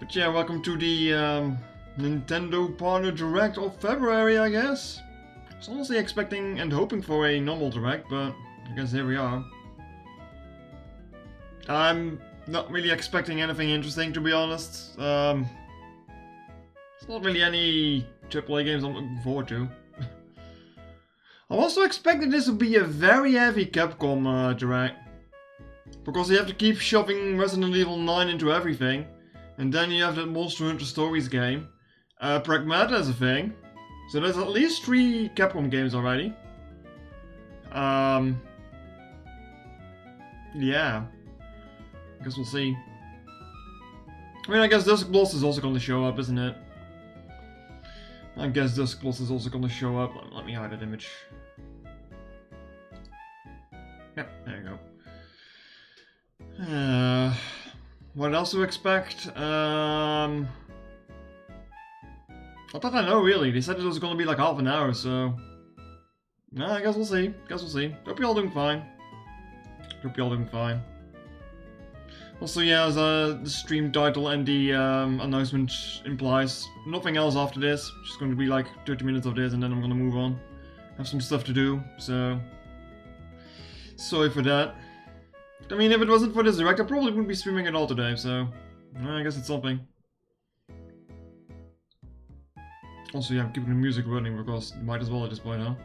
But yeah, welcome to the Nintendo Partner Direct of February, I guess. I was honestly expecting and hoping for a normal Direct, but I guess here we are. I'm not really expecting anything interesting, to be honest. There's not really any AAA games I'm looking forward to. I also expected this to be a very heavy Capcom Direct. Because you have to keep shoving Resident Evil 9 into everything. And then you have that Monster Hunter Stories game. Pragmata is a thing. So there's at least 3 Capcom games already. Yeah. I guess we'll see. I mean, I guess Dusk Bloss is also going to show up, isn't it? I guess Dusk Bloss is also going to show up. Let me hide that image. Yep, there you go. What else to expect? Not that I know, really. They said it was going to be like half an hour, so... No, I guess we'll see. Hope you're all doing fine. Also, yeah, as the stream title and the announcement implies, nothing else after this. Just going to be like 30 minutes of this and then I'm going to move on. Have some stuff to do, so... Sorry for that. I mean, if it wasn't for this Direct, I probably wouldn't be streaming at all today, so... I guess it's something. Also, yeah, I'm keeping the music running because might as well at this point, huh?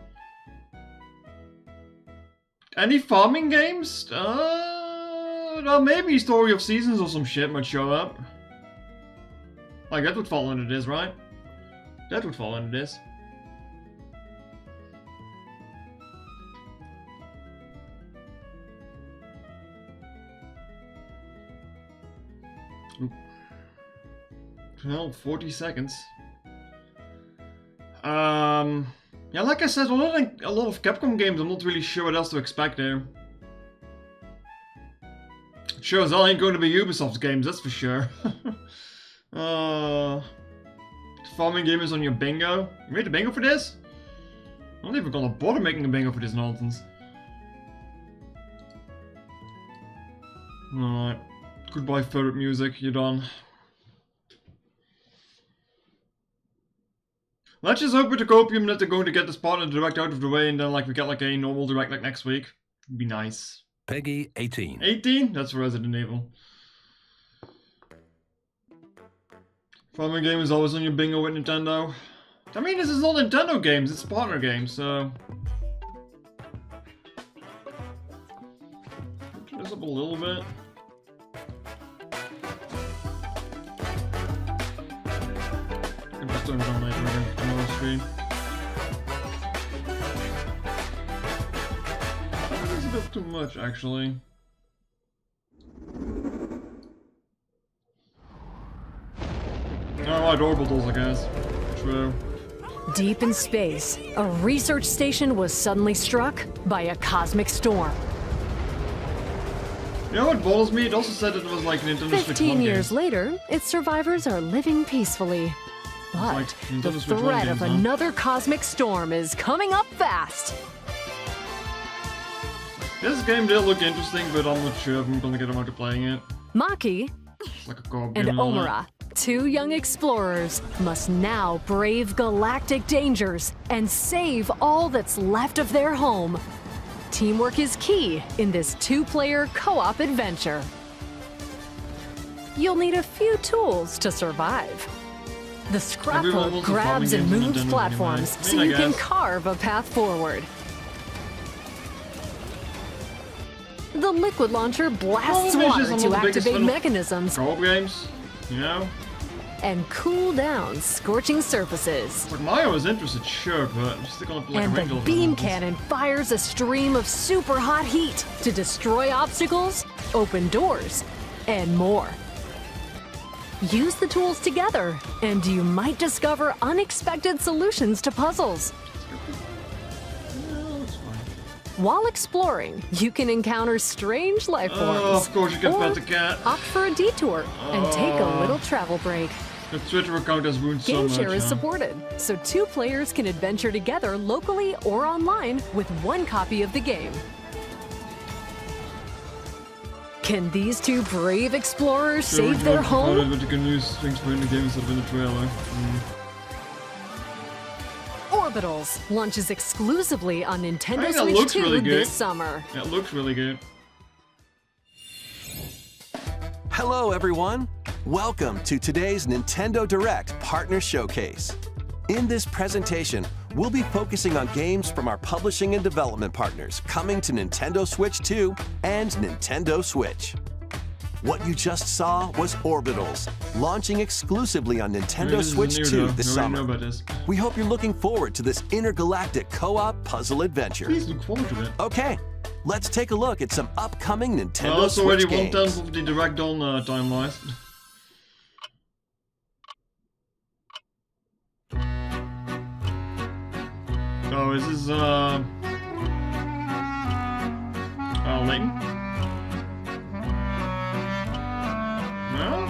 Any farming games? Well, maybe Story of Seasons or some shit might show up. Like, that would fall under this, right? That would fall under this. Well, 40 seconds. Yeah, like I said, a lot of Capcom games, I'm not really sure what else to expect there. Sure as hell ain't going to be Ubisoft's games, that's for sure. Farming game is on your bingo. You made a bingo for this? I'm not even gonna bother making a bingo for this nonsense. Alright. Goodbye favorite music, you're done. Let's just hope with the copium that they're going to get this partner direct out of the way and then like we get like a normal direct like next week. It'd be nice. Peggy 18. 18? That's Resident Evil. Farming game is always on your bingo with Nintendo. I mean, this is not Nintendo games, it's partner games, so... Turn this up a little bit. I'm just turn it on later again, on the screen. That is a bit too much, actually. Alright, orbitals, I guess. True. Deep in space, a research station was suddenly struck by a cosmic storm. You know what bothers me? It also said that it was like Nintendo Switch 1 15 years later, its survivors are living peacefully. But like the Switch 1 threat games, of huh? another cosmic storm is coming up fast. This game did look interesting, but I'm not sure if I'm gonna get around to playing it. Maki It's like a co-op and game all that. Omura, two young explorers, must now brave galactic dangers and save all that's left of their home. Teamwork is key in this two-player co-op adventure. You'll need a few tools to survive. The Everyone scrapbook wants a grabs farming and game on moves Nintendo platforms anyway. so I you can guess. carve a path forward. The liquid launcher blasts Well, it's water just I'm to not the biggest activate fan of mechanisms Co-op games, you know? and cool down scorching surfaces. Like Mario is interested, sure, but I'm still gonna play like And a the Ring beam cannon fires a stream of super hot heat to destroy obstacles, open doors, and more. Use the tools together, and you might discover unexpected solutions to puzzles. No, it's fine. While exploring, you can encounter strange life forms. Oh, of course you can or pet the cat. opt for a detour and take a little travel break. The Twitter account has ruined so much. GameShare is huh? supported, so two players can adventure together locally or online with one copy of the game. Can these two brave explorers Sure, save their home? But you can use things for in the game instead of in the trailer. Orbitals launches exclusively on Nintendo Hey, that Switch looks 2 really good. this summer. It looks really good. Hello, everyone. Welcome to today's Nintendo Direct Partner Showcase. In this presentation, we'll be focusing on games from our publishing and development partners coming to Nintendo Switch 2 and Nintendo Switch. What you just saw was Orbitals, launching exclusively on Nintendo Switch 2 this summer. We hope you're looking forward to this intergalactic co-op puzzle adventure. Please look forward to it. Okay, let's take a look at some upcoming Nintendo Well, that's already Switch games. 1/10 of the Direct on time-wise. Oh, is this, Layton? No?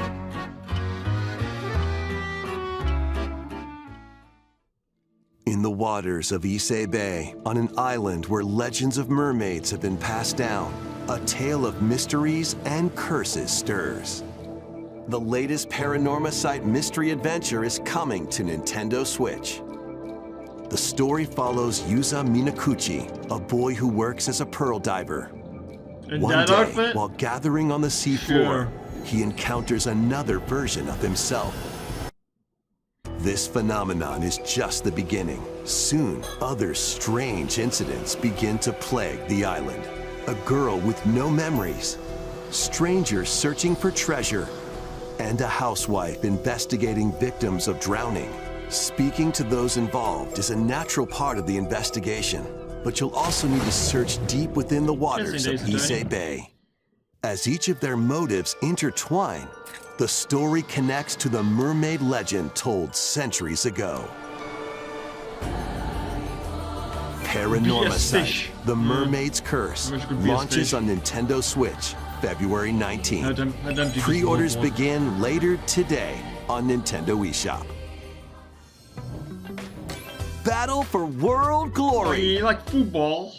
In the waters of Issei Bay, on an island where legends of mermaids have been passed down, a tale of mysteries and curses stirs. The latest Paranorma Site mystery adventure is coming to Nintendo Switch. The story follows Yuza Minakuchi, a boy who works as a pearl diver. In One that day, outfit? while gathering on the seafloor, he encounters another version of himself. This phenomenon is just the beginning. Soon, other strange incidents begin to plague the island. A girl with no memories, strangers searching for treasure, and a housewife investigating victims of drowning. Speaking to those involved is a natural part of the investigation, but you'll also need to search deep within the waters of Issei Bay. As each of their motives intertwine, the story connects to the mermaid legend told centuries ago. Paranorma Site, The Mermaid's Curse, launches on Nintendo Switch, February 19th. Pre-orders begin later today on Nintendo eShop. Battle for World Glory! You like football?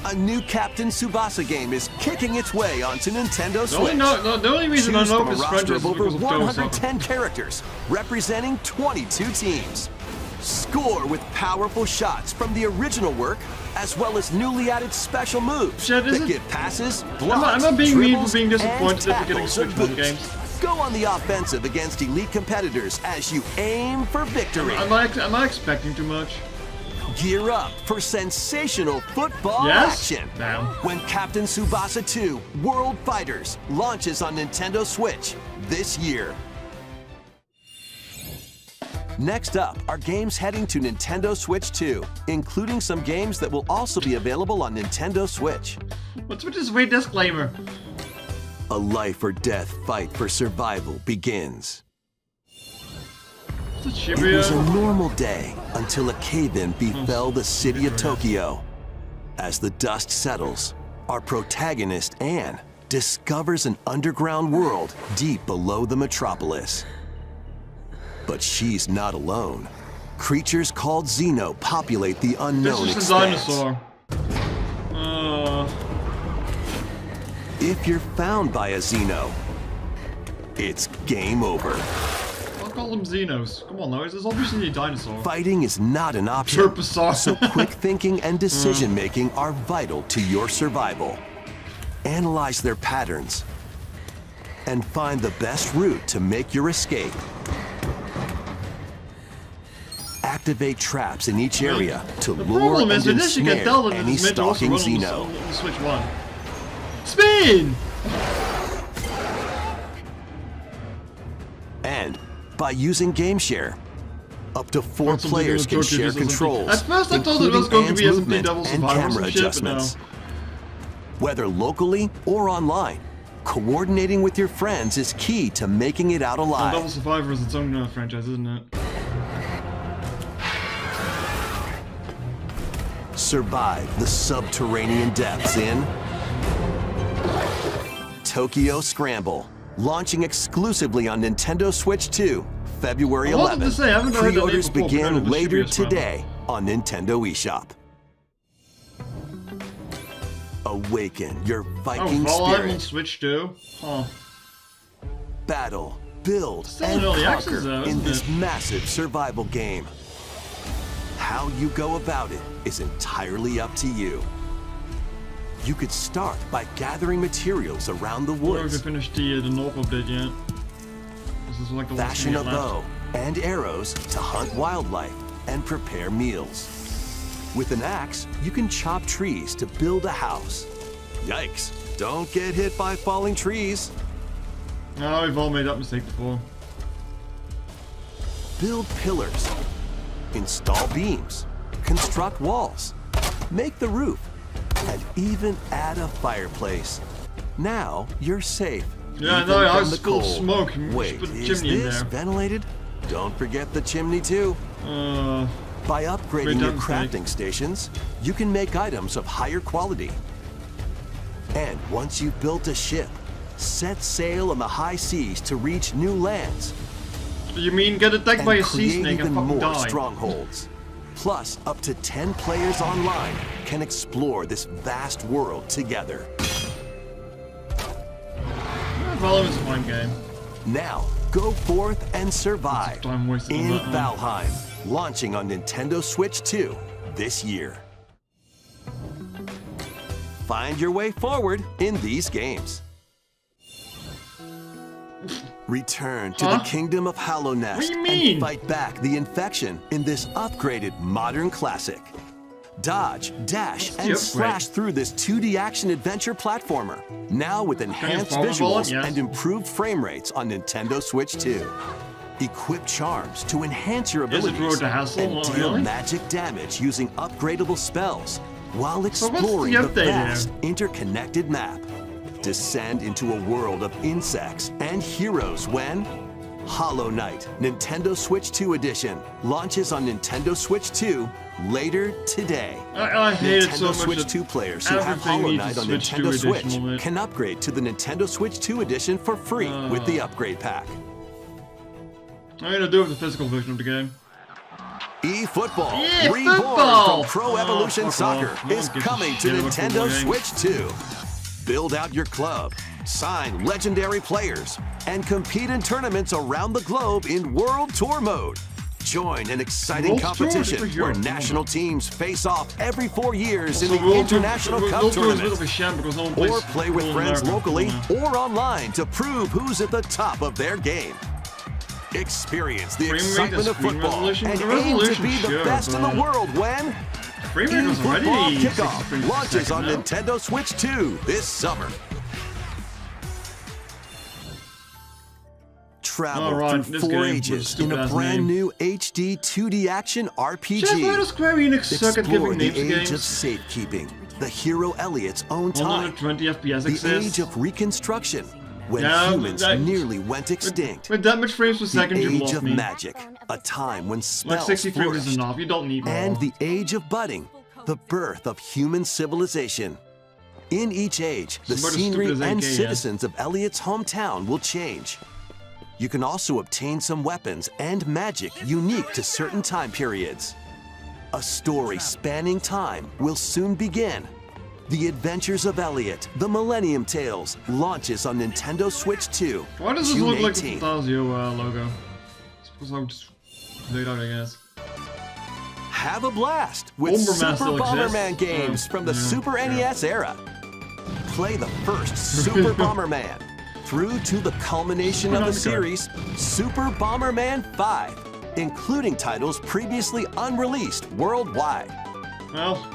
A new Captain Tsubasa game is kicking its way onto Nintendo Switch. The only reason I Choose know from a this roster franchise of is over because of Joe 110 characters, representing 22 teams. Score with powerful shots from the original work, as well as newly added special moves that give passes, blocks, I'm not being mean dribbles, for being disappointed and that we're getting tackles Switch and One boosts. games. Go on the offensive against elite competitors as you aim for victory. Am I expecting too much? Gear up for sensational football action No. when Captain Tsubasa 2 World Fighters launches on Nintendo Switch this year. Next up are games heading to Nintendo Switch 2, including some games that will also be available on Nintendo Switch. What's with this weird disclaimer? A life or death fight for survival begins. Is it It was a Shibuya? normal day until a cave-in befell the city of Tokyo. As the dust settles, our protagonist, Anne, discovers an underground world deep below the metropolis. But she's not alone. Creatures called Xeno populate the unknown This is a expanse. dinosaur. If you're found by a Xeno, it's game over. I'll call them Xenos. Come on, though. This is obviously a dinosaur. Fighting is not an option, Turposaur. so quick thinking and decision making are vital to your survival. Analyze their patterns and find the best route to make your escape. Activate traps in each area to The lure problem and is with this, you can ensnare tell that any it's meant to also stalking run on Xeno. the Switch 1. Spin! And by using Game Share, up to 4 Something players with can Turkish share or something. controls, At first I thought it was including going to Anne's be something movement Devil and Survivor or camera some shit, but no. adjustments. Whether locally or online, coordinating with your friends is key to making it out Devil alive. Survivor is its own franchise, isn't it? Survive the subterranean depths in Tokyo Scramble, launching exclusively on Nintendo Switch 2, February I wanted to 11th. say, I haven't heard that name Pre-orders before, but I know begin the later Shibuya Scramble. today on Nintendo eShop. Awaken your Oh, Viking Valheim on spirit. Switch too? Huh. Battle, build, Still and in early conquer access though, in isn't this it? massive survival game. How you go about it is entirely up to you. You could start by gathering materials around the I wonder if woods. we finished the North update yet. This is like the last Fashion thing a left. bow and arrows to hunt wildlife and prepare meals. With an axe, you can chop trees to build a house. Yikes, don't get hit by falling trees. No, we've all made that mistake before. Build pillars, install beams, construct walls, make the roof, and even add a fireplace. Now you're safe. Yeah, even no, I from the spilled cold. smoke. You Wait, just put a is chimney in this there. ventilated? Don't forget the chimney too. By upgrading your Redundant. crafting stations, you can make items of higher quality. And once you've built a ship, set sail on the high seas to reach new lands You mean get attacked by and a sea create snake even and fucking more die? strongholds. Plus, up to 10 players online can explore this vast world together. Valheim is a fun game. Now, go forth and survive Time wasted on in that one. Valheim, launching on Nintendo Switch 2 this year. Find your way forward in these games. Return to the Huh? Kingdom of Hollow Nest What do you mean? and fight back the infection in this upgraded modern classic. Dodge, dash, the and upgrade? slash through this 2D action adventure platformer, now with enhanced forward bullet? visuals Yes. and improved frame rates on Nintendo Switch 2. Equip charms to enhance your Is it abilities worth the hassle? and Oh, deal really? magic damage using upgradable spells while what's the exploring the update here? vast interconnected map. Descend into a world of insects and heroes when Hollow Knight Nintendo Switch 2 Edition launches on Nintendo Switch 2 later today. I hate it Nintendo so much Switch that 2 players who have everything Hollow needs a Knight on Switch 2 Nintendo edition Switch on it. can upgrade to the Nintendo Switch 2 Edition for free with the upgrade pack. I'm gonna do with the physical version of the game. eFootball, Yeah, reborn football! from Pro Oh, Evolution fuck Soccer, off. No is one gives a coming to shit about Nintendo football games. Switch 2. Build out your club, sign legendary players, and compete in tournaments around the globe in World Tour mode. Join an exciting World Tour? competition Different where Europe. national teams face off every 4 years in So the World Tour- International Cup World Tour is a bit Tournament. of a sham because no one plays Or play with football in friends America. locally Yeah. or online to prove who's at the top of their game. Experience the Frame rate excitement is of screen football resolution? and The aim to resolution, be the sure, best in the but- world when Frame rate was already eFootball 60 Kickoff frames per launches on second, no? Nintendo Switch 2 this summer. Travel Alright, through this 4 game was ages in stupid a ass brand name. new HD 2D action RPG. Jeff, why does Square Enix suck at Explore giving the names to age of games? safekeeping, the hero Elliot's own time, 120 FPS the exists. age of reconstruction, when Yeah, humans that- nearly went extinct. With that much frames per The second, you age lost of me. magic, a time when Like spells 60 frames is flourished. enough, you don't need more. And the age of budding, the birth of human civilization. In each age, the It's about as scenery stupid as and AK, yeah. citizens of Elliot's hometown will change. You can also obtain some weapons and magic unique to certain time periods. A story spanning time will soon begin. The Adventures of Elliot, The Millennium Tales, launches on Nintendo Switch 2, Why does this June look like the 18th. Fantasio logo? It's because I'm just laid out, I guess. Have a blast with Bomberman Super still Bomberman exists? games from the Yeah, Super yeah. NES era. Play the first Super Bomberman through to the culmination of the series, Super Bomberman 5, including titles previously unreleased worldwide. Well,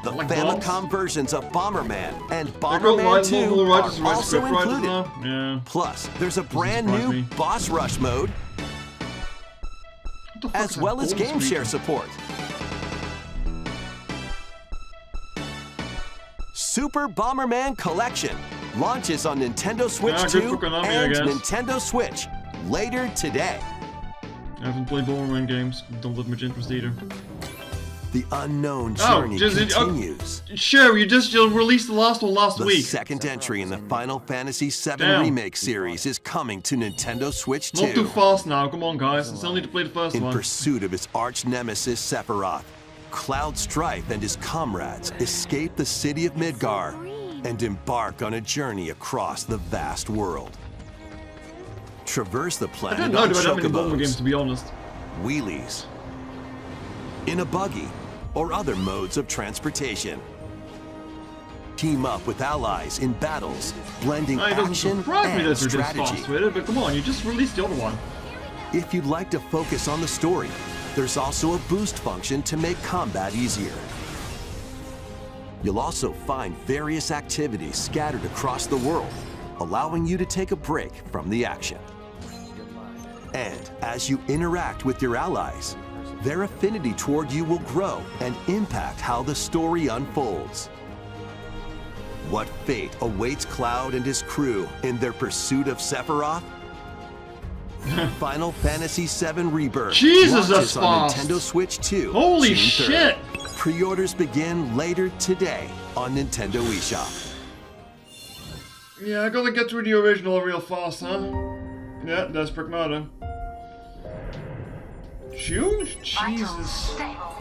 The like Famicom bombs. versions of Bomberman and I got Bomberman right 2 level are writers, right also script writers included. now. Yeah. Plus, there's a brand surprise new me. boss rush mode, What the fuck as is well that as golden game speaker? share support. Super Bomberman Collection launches on Nintendo Switch Ah, good 2 for Konami, I and guess. Nintendo Switch later today. I haven't played Bomberman games. Don't have much interest either. The unknown Oh, journey just- continues. Sure, you just released the last one last The week. second entry in the Final Fantasy VII Damn. Remake series is coming to Nintendo Switch 2. Not too fast now, come on guys. I still need to play the first In one. pursuit of his arch nemesis Sephiroth, Cloud Strife and his comrades escape the city of Midgar, and embark on a journey across the vast world. Traverse the I planet didn't know on about that many Bomber games, chocobos, to be honest. wheelies, in a buggy, or other modes of transportation. Team up with allies in battles, blending It doesn't action surprise me and that you're this strategy. fast with it, but come on, you just released the other one. If you'd like to focus on the story, there's also a boost function to make combat easier. You'll also find various activities scattered across the world, allowing you to take a break from the action. And as you interact with your allies, their affinity toward you will grow and impact how the story unfolds. What fate awaits Cloud and his crew in their pursuit of Sephiroth? Final Fantasy VII Rebirth Jesus, launches that's on fast. Nintendo Switch 2. Holy June 3rd. shit! Pre-orders begin later today on Nintendo eShop. Yeah, I gotta get through the original real fast, huh? Yeah, that's Pragmata. June? Jesus. Stable.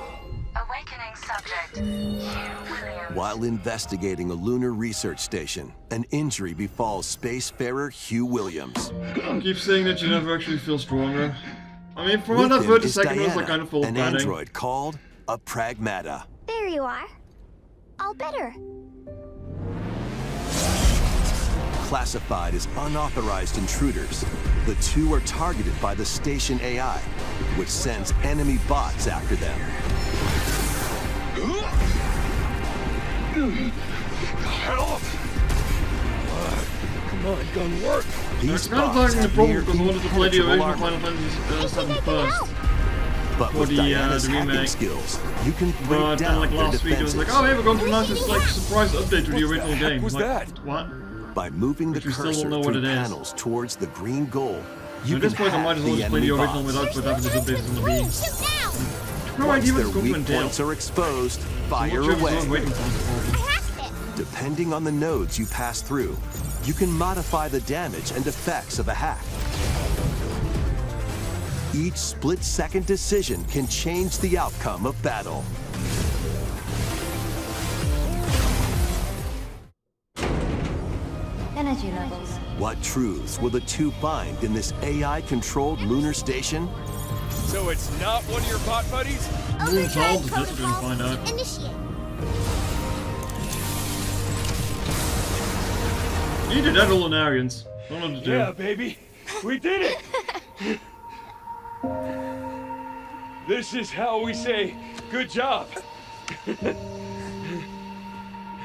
Awakening subject. Williams. While investigating a lunar research station, an injury befalls spacefarer Hugh Williams. I keep saying that you never actually feel stronger. I mean, from With what I've him heard, the is second one's Diana, like kind of full of an padding. android called a Pragmata. There you are. All better. Classified as unauthorized intruders, the two are targeted by the station AI, which sends enemy bots after them. Help! Come on, gun work. These It's kind of bots talking the have problem near because I wanted to play the impenetrable original armor, Final Fantasy VII They can first. help. but for with the, Diana's the hacking remake. skills, you can break But then down like their last week it was defenses. like, oh hey, we're going to launch this like surprise update to the What the original heck game. was Like, that? what? By moving the Which we still don't cursor know what through it is. panels towards the green goal, you At can this point I might hack as well the just play the enemy original bots. without having this update on the Wii. Shoot No Once idea what their it's going to weak entail. points are exposed, I'm fire not sure away. if it's waiting for now! us. I hacked it. Depending on the nodes you pass through, you can modify the damage and effects of a hack. Each split-second decision can change the outcome of battle. Energy levels. What truths will the two find in this AI-controlled lunar station? So it's not one of your bot buddies? Moon Toll, that's what we're gonna find out. Initiate. You did that, Lunarians. Don't know what to do. Yeah, baby. We did it! This is how we say, good job.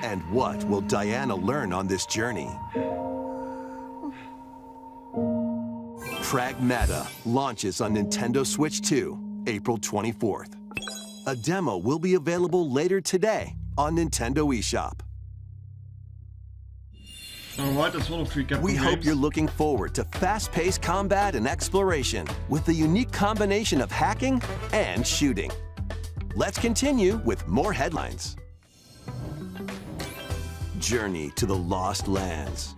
And what will Diana learn on this journey? Pragmata launches on Nintendo Switch 2, April 24th. A demo will be available later today on Nintendo eShop. Alright, that's one of 3 Capcom We games. hope you're looking forward to fast-paced combat and exploration with the unique combination of hacking and shooting. Let's continue with more headlines. Journey to the Lost Lands.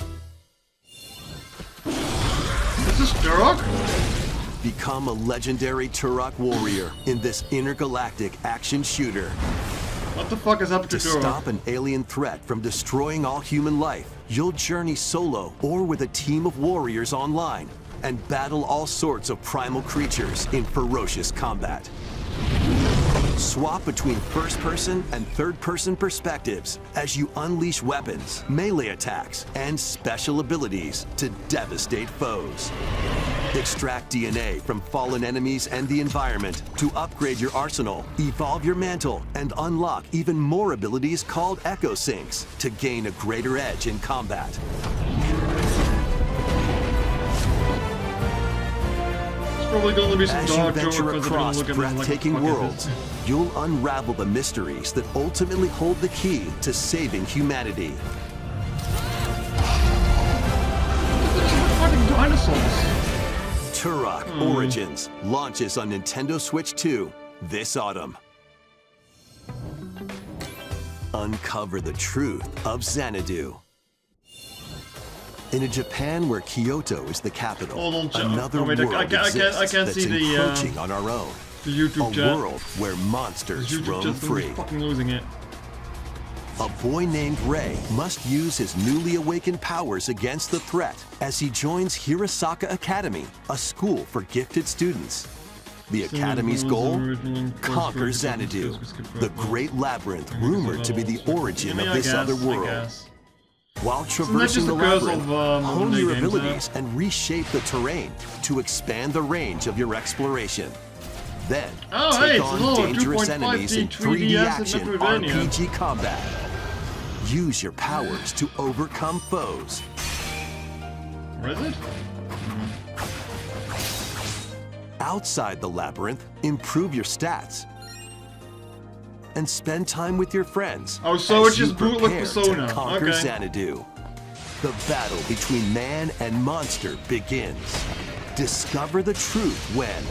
Is this Turok? Become a legendary Turok warrior in this intergalactic action shooter. What the fuck is happening To to Turok? stop an alien threat from destroying all human life, you'll journey solo or with a team of warriors online and battle all sorts of primal creatures in ferocious combat. Swap between first-person and third-person perspectives as you unleash weapons, melee attacks, and special abilities to devastate foes. Extract DNA from fallen enemies and the environment to upgrade your arsenal, evolve your mantle, and unlock even more abilities called Echo Syncs to gain a greater edge in combat. It's probably gonna be some As you dark joke venture because they're gonna across look at me like, breathtaking what the fuck worlds, is this? you'll unravel the mysteries that ultimately hold the key to saving humanity. Fucking dinosaurs. Turok Origins launches on Nintendo Switch 2 this autumn. Uncover the truth of Xanadu. In a Japan where Kyoto is the capital, Hold on, Joe. another Oh, wait, world I can't exists see that's the, encroaching on our own. The YouTube A chat. world where This monsters YouTube roam chat's gonna be free. fucking losing it. A boy named Ray must use his newly awakened powers against the threat as he joins Hirasaka Academy, a school for gifted students. The Academy's goal? Conquer Xanadu, the great labyrinth rumored to be the origin of this other world. While traversing the labyrinth, hone your abilities and reshape the terrain to expand the range of your exploration. Then, take on dangerous enemies in 3D action RPG combat. Use your powers to overcome foes. Where is it? Outside the labyrinth, improve your stats. And spend time with your friends. Oh, so it's as you just bootleg prepare Persona. to conquer Okay. Xanadu. The battle between man and monster begins. Discover the truth when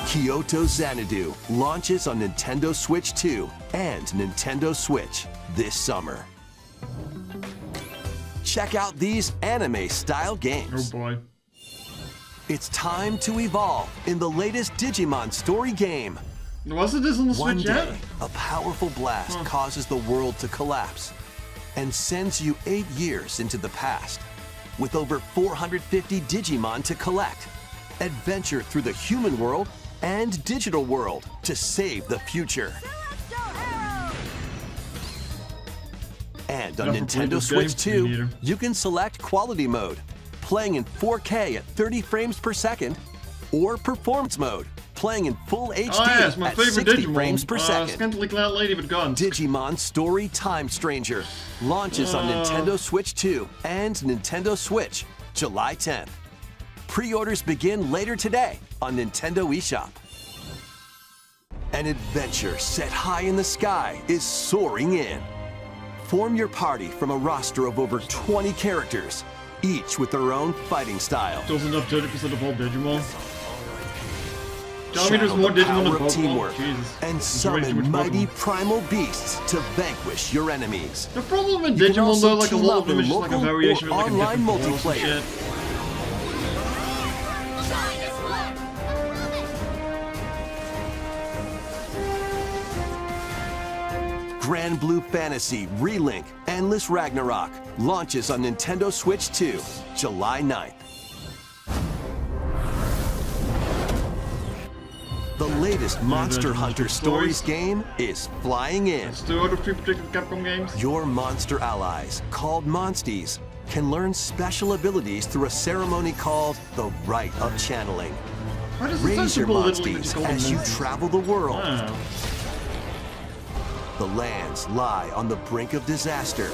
Kyoto Xanadu launches on Nintendo Switch 2 and Nintendo Switch this summer. Check out these anime-style Oh games. boy. It's time to evolve in the latest Digimon story game. Wasn't this on the One Switch yet? day, a powerful blast causes the world to collapse and sends you 8 years into the past. With over 450 Digimon to collect, adventure through the human world and digital world to save the future. And on Never played Nintendo this Switch game. Me 2, neither. you can select quality mode, playing in 4K at 30 frames per second, or performance mode, playing in full HD Oh yeah, it's my at favorite 60 Digimon. frames per second. Scantily clad lady with guns. Digimon Story Time Stranger launches on Nintendo Switch 2 and Nintendo Switch July 10th. Pre-orders begin later today on Nintendo eShop. An adventure set high in the sky is soaring in. Form your party from a roster of over 20 characters, each with their own fighting style. Doesn't have 30% of all Digimon. Tell me there's Channel more the Digimon than power of Pokemon. teamwork Jesus. and There's way too summon much mighty Pokemon. primal beasts to vanquish your enemies. The problem with You can Digimon also though, like a team lot up of them in is just like a local variation or of like a online different force and multiplayer. shit. Grand Blue Fantasy Relink Endless Ragnarok launches on Nintendo Switch 2, July 9th. The latest Monster Hunter Stories game is flying in. It's 2 out of 3 predicted Capcom games. Your monster allies, called Monsties, can learn special abilities through a ceremony called the Rite of Channeling. Why does it Raise your sensible little that Monsties you call them as you monsters? travel the world. Wow. The lands lie on the brink of disaster.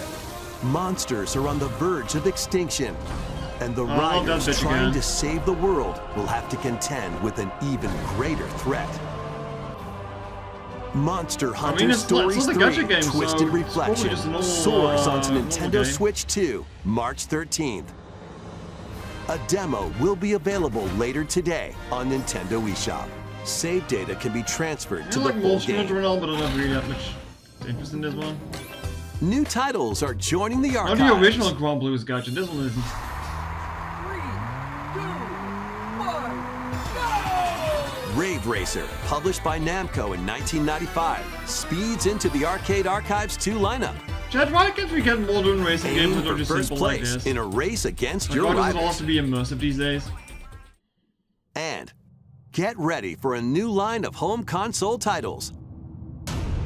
Monsters are on the verge of extinction. And the I love that riders bit trying again. to save the world will have to contend with an even greater threat. Monster Hunter it's Stories a 3 gacha game, so Twisted it's probably Reflection just a normal, soars onto normal Nintendo game. Switch 2, March 13th. A demo will be available later today on Nintendo eShop. Save data can be transferred to I the like full Monster game. Hunter and all, but I don't really have much interest in this one. New titles are joining the Now archives. the original Grand Blue is gacha, this one isn't. Rave Racer, published by Namco in 1995, speeds into the Arcade Archives 2 lineup. Chad, why can't we get modern racing games Aim that are for just first simple like place this? in a race against Like, your why does it all have rivals. to be immersive these days? And get ready for a new line of home console titles.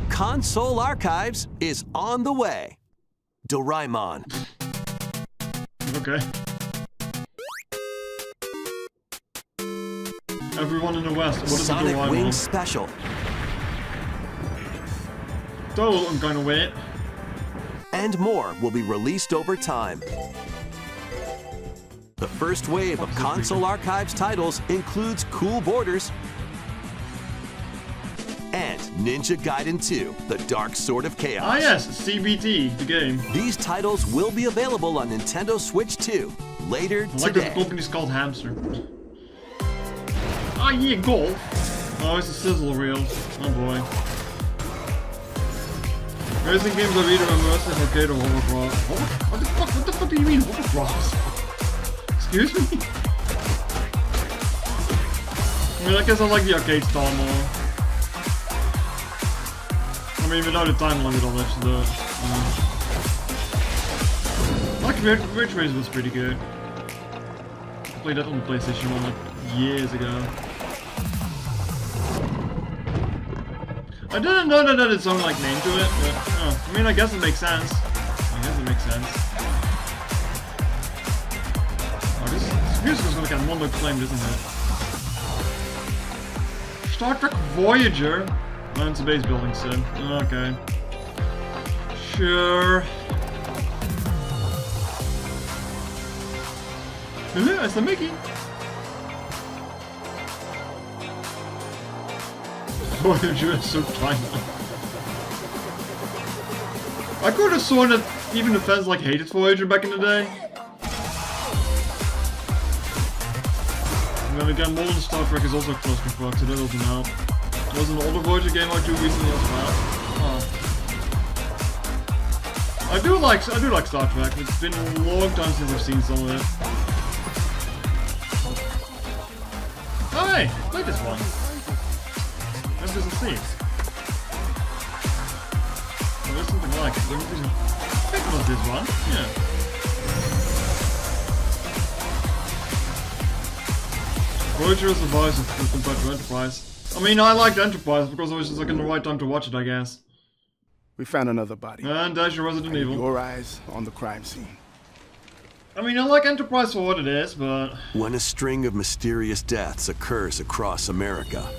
Console Archives is on the way. Doraemon, Okay. Everyone in the West, what is the Sonic Doraemon? Wings Special, So I'm gonna wait. and more will be released over time. The first wave of Console Archives titles includes Cool Borders and Ninja Gaiden 2, The Dark Sword of Chaos. Ah yes, CBT, the game. These titles will be available on Nintendo Switch 2 later I like that the today. company's called Hamster. Ah yeah, goal. Oh, it's a sizzle reel. Oh boy. Racing games are either immersive, arcade, or hovercraft. What the fuck do you mean hovercraft? Excuse me? I mean, I guess I like the arcade style more. mean, without a timeline, it all actually do it. Like Ridge Race was pretty good. I played that on the PlayStation 1 like years ago. I didn't know that had its own like name to it, but I mean, I guess it makes sense. Oh, this music is gonna get one acclaimed, isn't it? Star Trek Voyager. Oh, it's a base building sim. Okay. Sure. That's the Mickey. Voyager is so tiny. I could have sworn that even the fans like hated Voyager back in the day. And then again, modern Star Trek is also claustrophobic, so that doesn't help. There was an older Voyager game I do recently as well. I do like Star Trek. It's been a long time since I've seen some of it. Oh hey, play this one. That doesn't see. Oh, there's something like it. I think it was this one. Yeah. Voyager is the voice of compared to Enterprise. I mean, I liked Enterprise because it was just like in the right time to watch it, I guess. We found another body. And there's your Resident Evil. Your eyes on the crime scene. I mean, I like Enterprise for what it is, but... When a string of mysterious deaths occurs across America,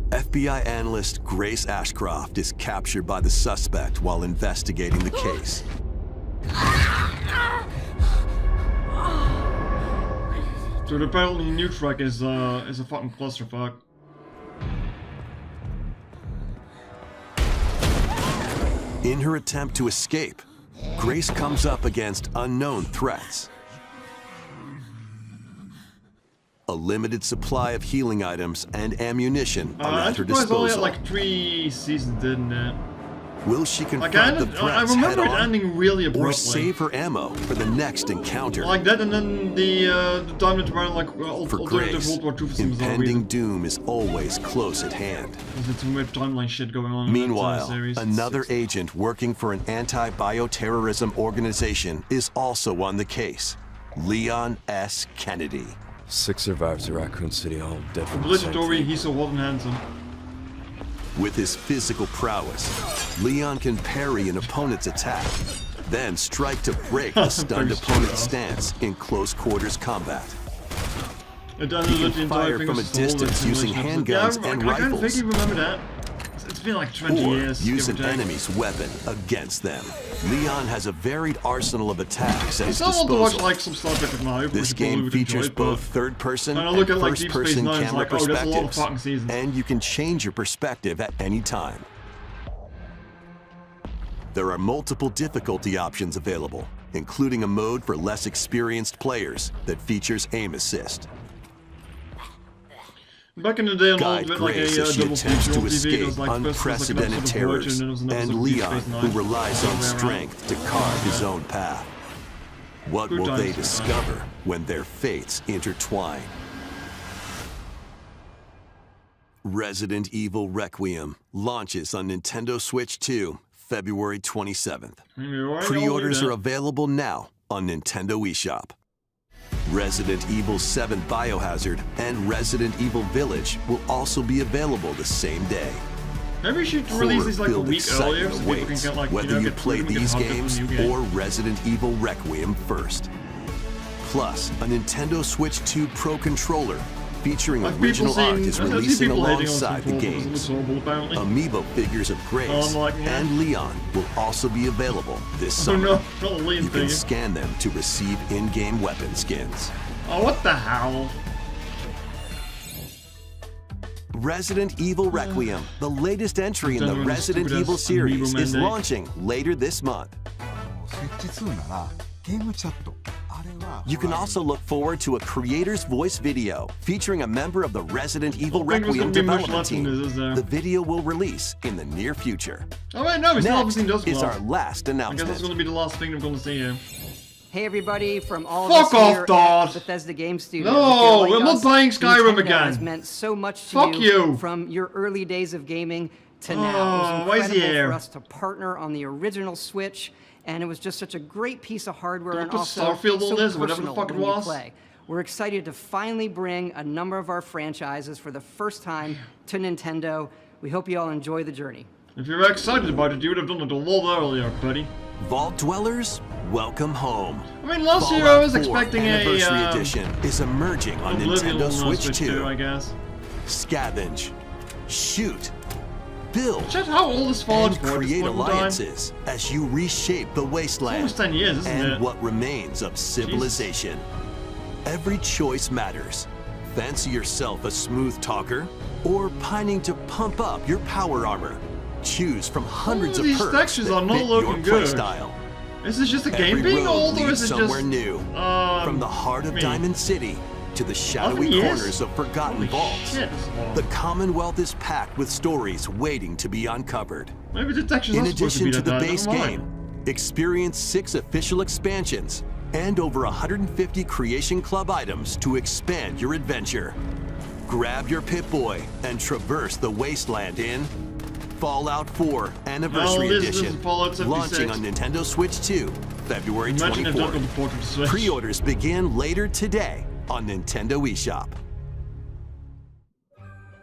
FBI analyst Grace Ashcroft is captured by the suspect while investigating the case. So apparently new track is a fucking clusterfuck. In her attempt to escape, Grace comes up against unknown threats. A limited supply of healing items and ammunition are at her Enterprise only had disposal. like 3 seasons, didn't it? Will she Like, confront the threats I remember it head-on, ending really abruptly. or save her ammo for the next encounter? Like that, and then the time that ran like For alternative Grace, World War II for some bizarre impending reason. doom is always close at hand. There's some weird timeline shit going on. Meanwhile, in that series. another agent working for an anti-bioterrorism organization is also on the case. Leon S. Kennedy. 6 survivors of Raccoon City, all dead from the same Obligatory, thing. he's so hot and handsome. With his physical prowess, Leon can parry an opponent's attack, then strike to break the stunned Very opponent's strong. stance in close quarters combat. It does He the can entire fire thing from was a just a whole distance using simulation episode. handguns Yeah, and I kind of rifles. vaguely remember that. It's been like 20 Or years. use give an or take. enemy's weapon against them. Leon has a varied arsenal of attacks at I his still want to watch disposal. like some Star Trek with Mario. This which you probably game would features enjoy, both but third-person when I and look at like Deep Space first-person Nine, it's camera like, oh, that's a lot of perspectives, fucking seasons. and you can change your perspective at any time. There are multiple difficulty options available, including a mode for less experienced players that features aim assist. Back in the day, on Guide old, like Grace a as she double attempts feature to on TV, there escape was like first unprecedented like an episode of terrors, Voyager, and then there was an episode and of Deep Leon, Space Nine. who relies on Way around. strength to carve his own path. What Good will times, they good times. discover when their fates intertwine? Resident Evil Requiem launches on Nintendo Switch 2, February 27th. I mean, we already all knew Pre-orders that. are available now on Nintendo eShop. Resident Evil 7 Biohazard and Resident Evil Village will also be available the same day. Maybe we should release these like a Horror-filled week earlier excitement so people can awaits, get like, whether you get play them and get these hyped up for games the new game. or Resident Evil Requiem first. Plus, a Nintendo Switch 2 Pro controller featuring Like people original art saying, is I see releasing people hating on this alongside the controller because it games. looks horrible, apparently. Amiibo figures of Grace like, yeah. and Leon will also be available this Oh summer. no, not a Liam You can figure. scan them to receive in-game weapon skins. Oh, what the hell? Resident Evil Requiem, the latest entry in the Done with Resident stupid-ass Evil series, Amiibo is mandate. launching later this month. You can also look forward to a creator's voice video featuring a member of the Resident Evil I think there's Requiem gonna be much development less than team. this, is there? The video will release in the near future. Oh wait, no, we still haven't Next seen those is ones. our last I guess announcement. that's gonna be the last thing I'm gonna see here. Hey everybody, from all Fuck of us off, here Todd. at Bethesda Game Studios. No, if you're like I'm not us, buying Skyrim Nintendo again. has meant so much to Fuck you. from your early days of gaming to now. It why was is he incredible here? for us to partner on the original Switch, and it was just such a great piece of hardware and put also Starfield on so this, whatever the personal fuck it when you was. play. We're excited to finally bring a number of our franchises for the first time to Nintendo. We hope you all enjoy the journey. If you were excited about it, you would have done it a lot earlier, buddy. Vault Dwellers, welcome home. I mean, last year I was Fallout 4 expecting Anniversary a Edition is emerging on Oblivion Nintendo on Switch 2. I guess. Scavenge, shoot, build, Check how old this Fallout and 4 create is. alliances as you reshape the wasteland Almost 10 years, isn't and it? what remains of civilization. Every choice matters. Fancy yourself a smooth talker or pining to pump up your power armor? Choose from hundreds of these perks textures that are not fit looking your good. playstyle. Is this just a Every game being road old, or leads is it somewhere just new. From the heart of Diamond City to the shadowy years? corners of forgotten Holy vaults, shit, this is long. the Commonwealth is packed with stories waiting to be uncovered. Maybe the textures In are supposed addition to to be the that base never mind. game, experience 6 official expansions and over 150 Creation Club items to expand your adventure. Grab your Pip-Boy and traverse the wasteland in Fallout 4 Anniversary Well, this is Edition, Fallout 76. launching on Nintendo Switch 2, February Imagine if that 24th. got the port of the Switch. Pre-orders begin later today on Nintendo eShop.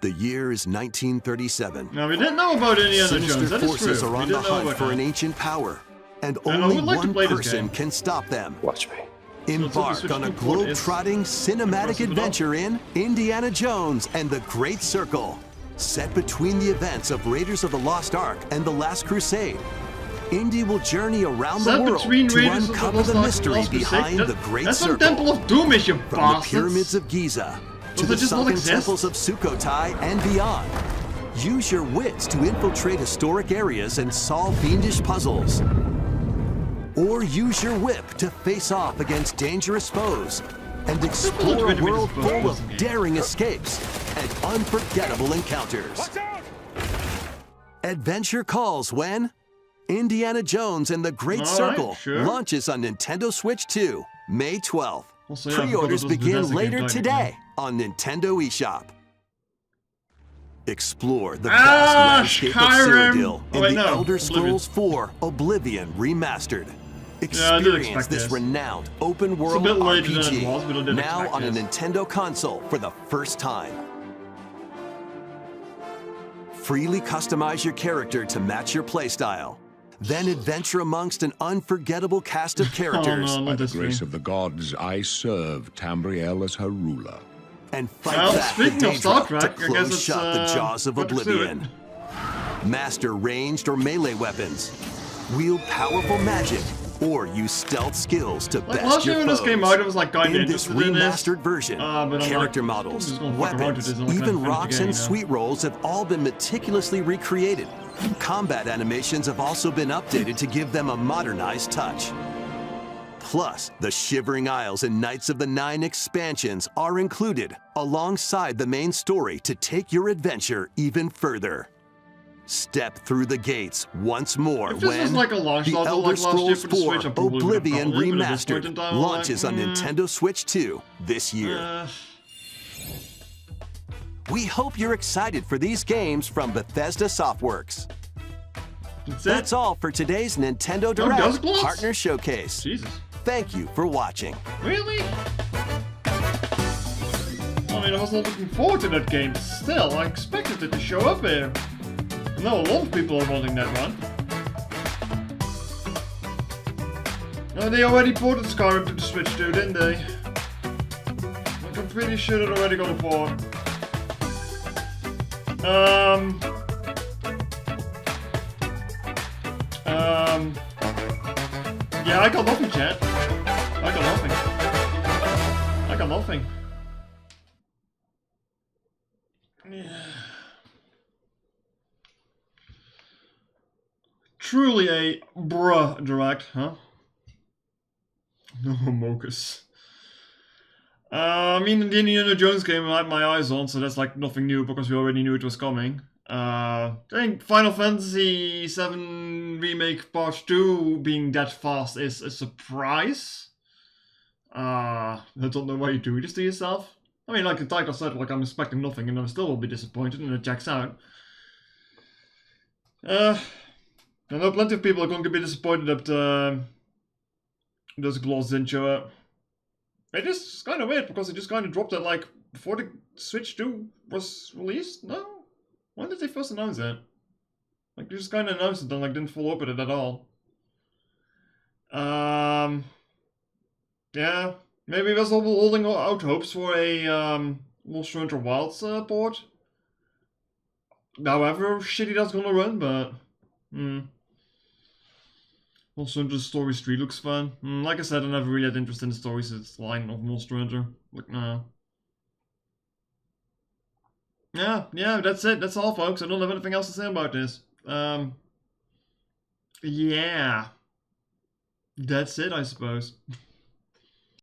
The year is 1937. Now, we didn't know about Indiana Sinister Jones, that is forces true. are We on the didn't know hunt about for that. an ancient power, and I only would like to one play this person game. can stop them. Watch me. Embark Switch on a 2 port is globe-trotting cinematic impressive enough. adventure in Indiana Jones and the Great Circle, set between the events of Raiders of the Lost Ark and the Last Crusade. Indy will journey around the Set world between to Raiders of the uncover Lost the Ark and mystery Lost Crusade? behind That- the Great That's Circle. from Temple of Doom, is you From the bastards! pyramids of Giza to Does the it just not sunken exist? temples of Sukhothai and beyond. Use your wits to infiltrate historic areas and solve fiendish puzzles. Or use your whip to face off against dangerous foes and explore going to a be world this book, full wasn't of it? daring escapes and unforgettable encounters. Watch out! Adventure calls when Indiana Jones and the Great All right, Circle sure. launches on Nintendo Switch 2, May 12th. Also, yeah, I forgot Pre-orders it was begin Bethesda later game today on Nintendo eShop. Explore the Ah, vast landscape of Skyrim! Cyrodiil Oh, in wait, the no, Elder Oblivion. Scrolls 4 Oblivion Remastered. I did Experience expect this this. renowned open-world bit later than it RPG was, but I did now expect on a this. Nintendo console for the first time. Freely customize your character to match your playstyle. Then adventure amongst an unforgettable cast of characters Oh, no, By not the this grace thing. of the gods, I serve Tamriel as her ruler. and fight Well, back the speaking of Star Daedra Trek, to I guess close it's, shut the jaws of better pursue it. Oblivion. Master ranged or melee weapons. Wield powerful magic or use stealth skills to Like, best last your year when this foes. came out, I was like kinda In this interested in this. remastered version, But I'm like, character I'm models, just gonna fuck around with weapons, this and I'll even finish the rocks game, and you know? sweet rolls have all been meticulously recreated. Combat animations have also been updated to give them a modernized touch. Plus, the Shivering Isles and Knights of the Nine expansions are included alongside the main story to take your adventure even further. Step through the gates once more If this when was like a launch the title Elder like last year Scrolls for the Switch, I 4 probably would've Oblivion bought it, but at this point in Remastered time, I'm like, launches on Nintendo Switch 2 this year. We hope you're excited for these games from Bethesda Softworks. That's all for today's Nintendo does Direct gloss? Partner Showcase. Jesus. Thank you for watching. Really? I mean, I was not looking forward to that game. Still, I expected it to show up here. I know a lot of people are wanting that one. They already ported Skyrim to the Switch too, didn't they? Like, I'm pretty sure they already got a port. Yeah, I got nothing, chat. I got nothing. I got nothing. Yeah. Truly a bruh direct, huh? No mochas. I mean, the Indiana Jones game I had my eyes on, so that's like nothing new because we already knew it was coming. I think Final Fantasy VII Remake Part 2 being that fast is a surprise. I don't know why you do this to yourself. I mean, like the title said, like I'm expecting nothing and I still will be disappointed and it checks out. I know plenty of people are going to be disappointed that this gloss didn't show up. It is kind of weird because it just kind of dropped it like before the Switch 2 was released. No, when did they first announce that? Like they just kind of announced it and like didn't follow up with it at all. Yeah, maybe we're still holding out hopes for a Monster Hunter Wilds port. However shitty that's gonna run, but Monster Hunter Stories 3 looks fun. Like I said, I never really had interest in the stories line of Monster Hunter. Like, nah. Yeah, that's it. That's all, folks. I don't have anything else to say about this. Yeah. That's it, I suppose.